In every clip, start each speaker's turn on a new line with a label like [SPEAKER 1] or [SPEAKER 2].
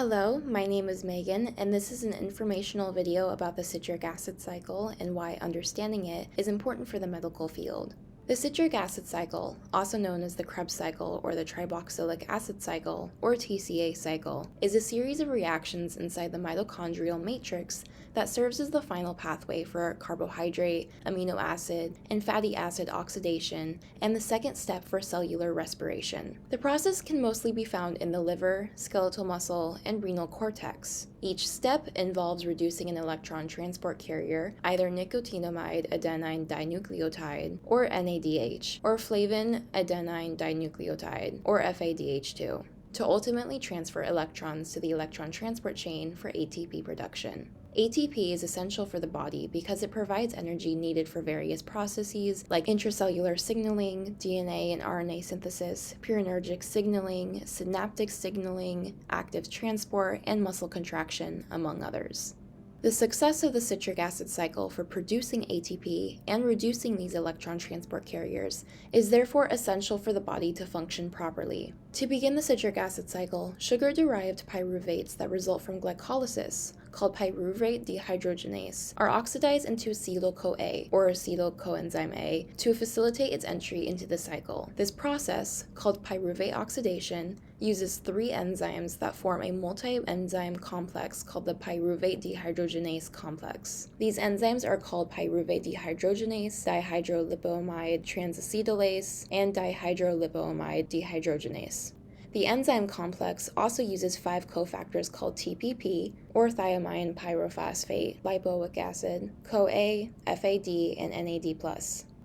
[SPEAKER 1] Hello, my name is Megan, and this is an informational video about the citric acid cycle and why understanding it is important for the medical field. The citric acid cycle, also known as the Krebs cycle or the triboxylic acid cycle or TCA cycle, is a series of reactions inside the mitochondrial matrix that serves as the final pathway for carbohydrate, amino acid, and fatty acid oxidation, and the second step for cellular respiration. The process can mostly be found in the liver, skeletal muscle, and renal cortex. Each step involves reducing an electron transport carrier, either nicotinamide adenine dinucleotide or NADH, or flavin adenine dinucleotide or FADH2, to ultimately transfer electrons to the electron transport chain for ATP production. ATP is essential for the body because it provides energy needed for various processes like intracellular signaling, DNA and RNA synthesis, purinergic signaling, synaptic signaling, active transport, and muscle contraction, among others. The success of the citric acid cycle for producing ATP and reducing these electron transport carriers is therefore essential for the body to function properly. To begin the citric acid cycle, sugar-derived pyruvates that result from glycolysis, called pyruvate dehydrogenase, are oxidized into acetyl-CoA, or acetyl coenzyme A, to facilitate its entry into the cycle. This process, called pyruvate oxidation, uses three enzymes that form a multi-enzyme complex called the pyruvate dehydrogenase complex. These enzymes are called pyruvate dehydrogenase, dihydrolipoamide transacetylase, and dihydrolipoamide dehydrogenase. The enzyme complex also uses 5 cofactors called TPP, or thiamine pyrophosphate, lipoic acid, CoA, FAD, and NAD+.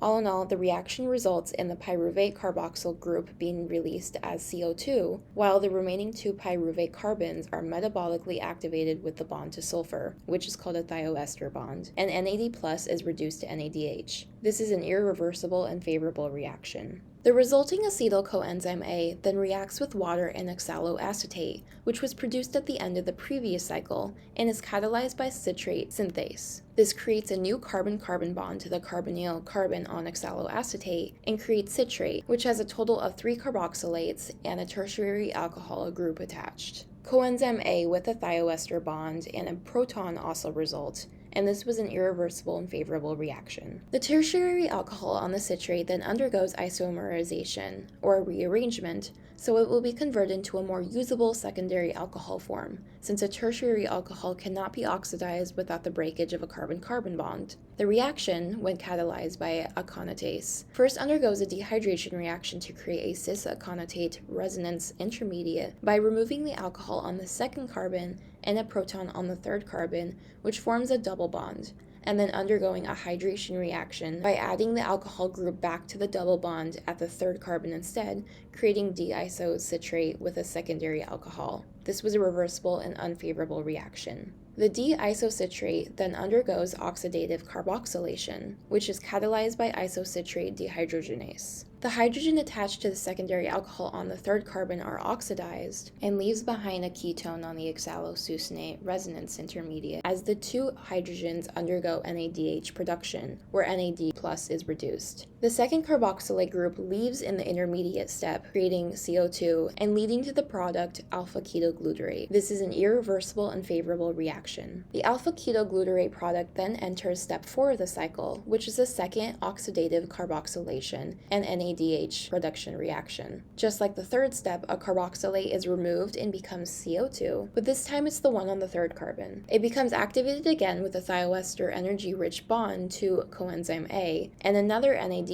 [SPEAKER 1] All in all, the reaction results in the pyruvate carboxyl group being released as CO2, while the remaining 2 pyruvate carbons are metabolically activated with the bond to sulfur, which is called a thioester bond, and NAD+ is reduced to NADH. This is an irreversible and favorable reaction. The resulting acetyl coenzyme A then reacts with water and oxaloacetate, which was produced at the end of the previous cycle and is catalyzed by citrate synthase. This creates a new carbon-carbon bond to the carbonyl carbon on oxaloacetate and creates citrate, which has a total of 3 carboxylates and a tertiary alcohol group attached. Coenzyme A with a thioester bond and a proton also result, and this was an irreversible and favorable reaction. The tertiary alcohol on the citrate then undergoes isomerization, or rearrangement, so it will be converted into a more usable secondary alcohol form, since a tertiary alcohol cannot be oxidized without the breakage of a carbon-carbon bond. The reaction, when catalyzed by aconitase, first undergoes a dehydration reaction to create a cis-aconitase resonance intermediate by removing the alcohol on the second carbon and a proton on the third carbon, which forms a double bond, and then undergoing a hydration reaction by adding the alcohol group back to the double bond at the third carbon instead, creating diisocitrate with a secondary alcohol. This was a reversible and unfavorable reaction. The diisocitrate then undergoes oxidative carboxylation, which is catalyzed by isocitrate dehydrogenase. The hydrogen attached to the secondary alcohol on the third carbon are oxidized and leaves behind a ketone on the oxalosuccinate resonance intermediate as the 2 hydrogens undergo NADH production, where NAD+ is reduced. The second carboxylate group leaves in the intermediate step, creating CO2 and leading to the product alpha-ketoglutarate. This is an irreversible and favorable reaction. The alpha-ketoglutarate product then enters step 4 of the cycle, which is the second oxidative carboxylation and NADH production reaction. Just like the third step, a carboxylate is removed and becomes CO2, but this time it's the one on the third carbon. It becomes activated again with a thioester energy-rich bond to coenzyme A, and another NAD+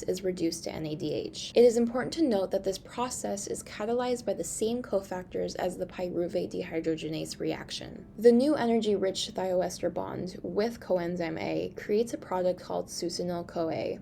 [SPEAKER 1] is reduced to NADH. It is important to note that this process is catalyzed by the same cofactors as the pyruvate dehydrogenase reaction. The new energy-rich thioester bond with coenzyme A creates a product called succinyl-coA,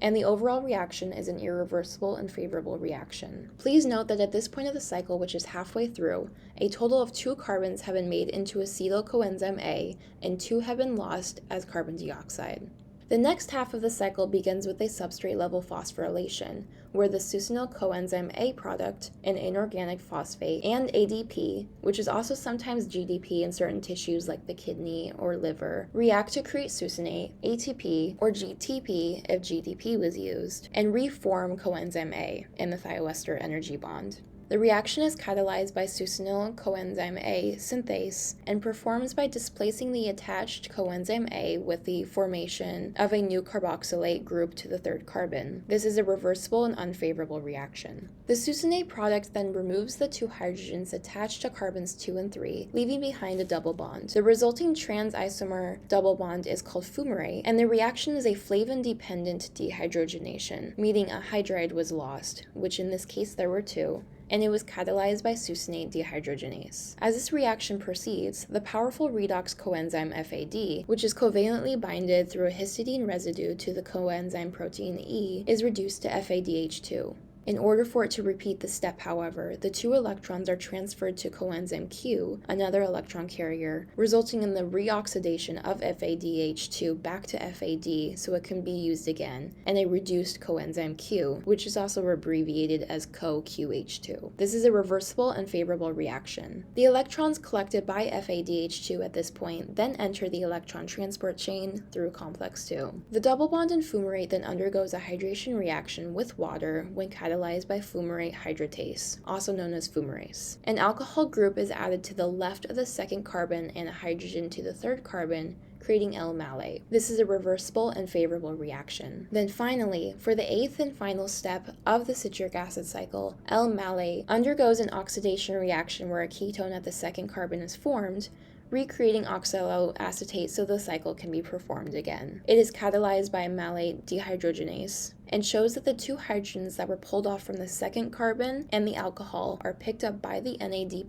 [SPEAKER 1] and the overall reaction is an irreversible and favorable reaction. Please note that at this point of the cycle, which is halfway through, a total of 2 carbons have been made into acetyl coenzyme A, and 2 have been lost as carbon dioxide. The next half of the cycle begins with a substrate-level phosphorylation, where the succinyl coenzyme A product, an inorganic phosphate, and ADP, which is also sometimes GDP in certain tissues like the kidney or liver, react to create succinate, ATP, or GTP if GDP was used, and reform coenzyme A in the thioester energy bond. The reaction is catalyzed by succinyl-coenzyme A synthase and performs by displacing the attached coenzyme A with the formation of a new carboxylate group to the third carbon. This is a reversible and unfavorable reaction. The succinate product then removes the two hydrogens attached to carbons 2 and 3, leaving behind a double bond. The resulting trans isomer double bond is called fumarate, and the reaction is a flavin-dependent dehydrogenation, meaning a hydride was lost, which in this case there were two, and it was catalyzed by succinate dehydrogenase. As this reaction proceeds, the powerful redox coenzyme FAD, which is covalently binded through a histidine residue to the coenzyme protein E, is reduced to FADH2. In order for it to repeat the step, however, the two electrons are transferred to coenzyme Q, another electron carrier, resulting in the reoxidation of FADH2 back to FAD so it can be used again, and a reduced coenzyme Q, which is also abbreviated as CoQH2. This is a reversible and favorable reaction. The electrons collected by FADH2 at this point then enter the electron transport chain through complex 2. The double bond in fumarate then undergoes a hydration reaction with water when catalyzed by fumarate hydratase, also known as fumarase. An alcohol group is added to the left of the second carbon and a hydrogen to the third carbon, creating L-malate. This is a reversible and favorable reaction. Then finally, for the eighth and final step of the citric acid cycle, L-malate undergoes an oxidation reaction where a ketone at the second carbon is formed, recreating oxaloacetate so the cycle can be performed again. It is catalyzed by malate dehydrogenase and shows that the two hydrogens that were pulled off from the second carbon and the alcohol are picked up by the NAD+,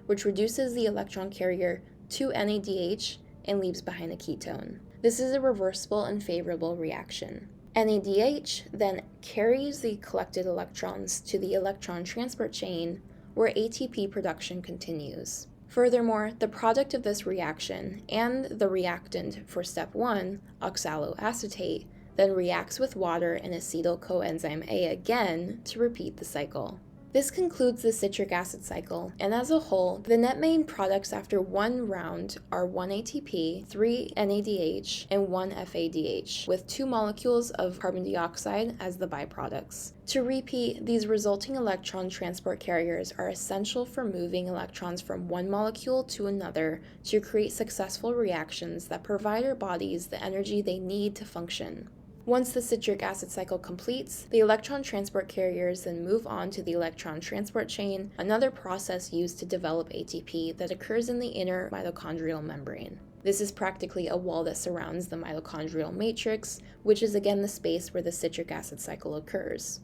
[SPEAKER 1] which reduces the electron carrier to NADH and leaves behind a ketone. This is a reversible and favorable reaction. NADH then carries the collected electrons to the electron transport chain where ATP production continues. Furthermore, the product of this reaction and the reactant for step 1, oxaloacetate, then reacts with water and acetyl coenzyme A again to repeat the cycle. This concludes the citric acid cycle, and as a whole, the net main products after one round are 1 ATP, 3 NADH, and 1 FADH, with 2 molecules of carbon dioxide as the byproducts. To repeat, these resulting electron transport carriers are essential for moving electrons from one molecule to another to create successful reactions that provide our bodies the energy they need to function. Once the citric acid cycle completes, the electron transport carriers then move on to the electron transport chain, another process used to develop ATP that occurs in the inner mitochondrial membrane. This is practically a wall that surrounds the mitochondrial matrix, which is again the space where the citric acid cycle occurs.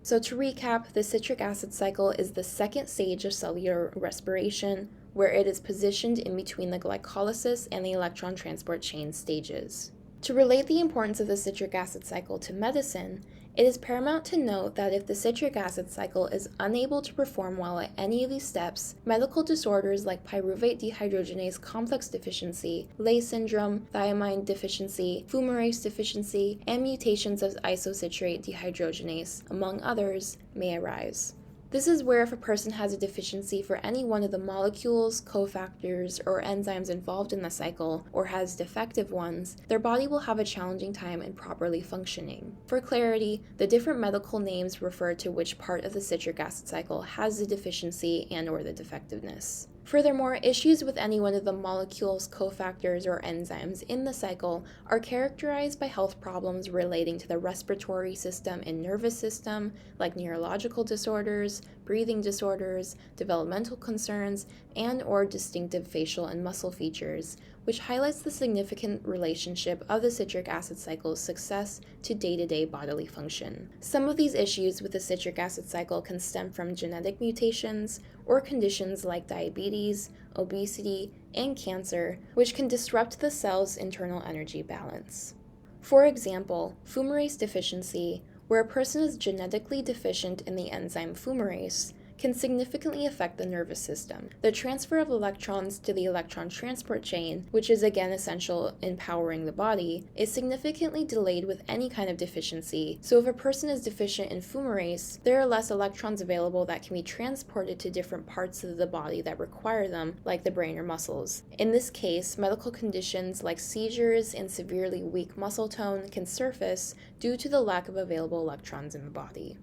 [SPEAKER 1] So to recap, the citric acid cycle is the second stage of cellular respiration, where it is positioned in between the glycolysis and the electron transport chain stages. To relate the importance of the citric acid cycle to medicine, it is paramount to note that if the citric acid cycle is unable to perform well at any of these steps, medical disorders like pyruvate dehydrogenase complex deficiency, Leigh syndrome, thiamine deficiency, fumarase deficiency, and mutations of isocitrate dehydrogenase, among others, may arise. This is where if a person has a deficiency for any one of the molecules, cofactors, or enzymes involved in the cycle, or has defective ones, their body will have a challenging time in properly functioning. For clarity, the different medical names refer to which part of the citric acid cycle has the deficiency and/or the defectiveness. Furthermore, issues with any one of the molecules, cofactors, or enzymes in the cycle are characterized by health problems relating to the respiratory system and nervous system, like neurological disorders, breathing disorders, developmental concerns, and/or distinctive facial and muscle features, which highlights the significant relationship of the citric acid cycle's success to day-to-day bodily function. Some of these issues with the citric acid cycle can stem from genetic mutations or conditions like diabetes, obesity, and cancer, which can disrupt the cell's internal energy balance. For example, fumarase deficiency, where a person is genetically deficient in the enzyme fumarase, can significantly affect the nervous system. The transfer of electrons to the electron transport chain, which is again essential in powering the body, is significantly delayed with any kind of deficiency. So if a person is deficient in fumarase, there are less electrons available that can be transported to different parts of the body that require them, like the brain or muscles. In this case, medical conditions like seizures and severely weak muscle tone can surface due to the lack of available electrons in the body.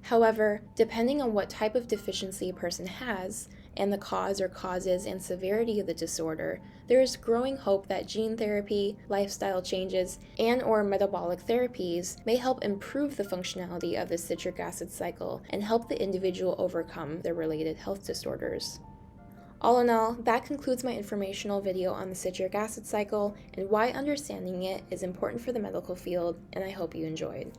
[SPEAKER 1] However, depending on what type of deficiency a person has, and the cause or causes and severity of the disorder, there is growing hope that gene therapy, lifestyle changes, and/or metabolic therapies may help improve the functionality of the citric acid cycle and help the individual overcome their related health disorders. All in all, that concludes my informational video on the citric acid cycle and why understanding it is important for the medical field, and I hope you enjoyed.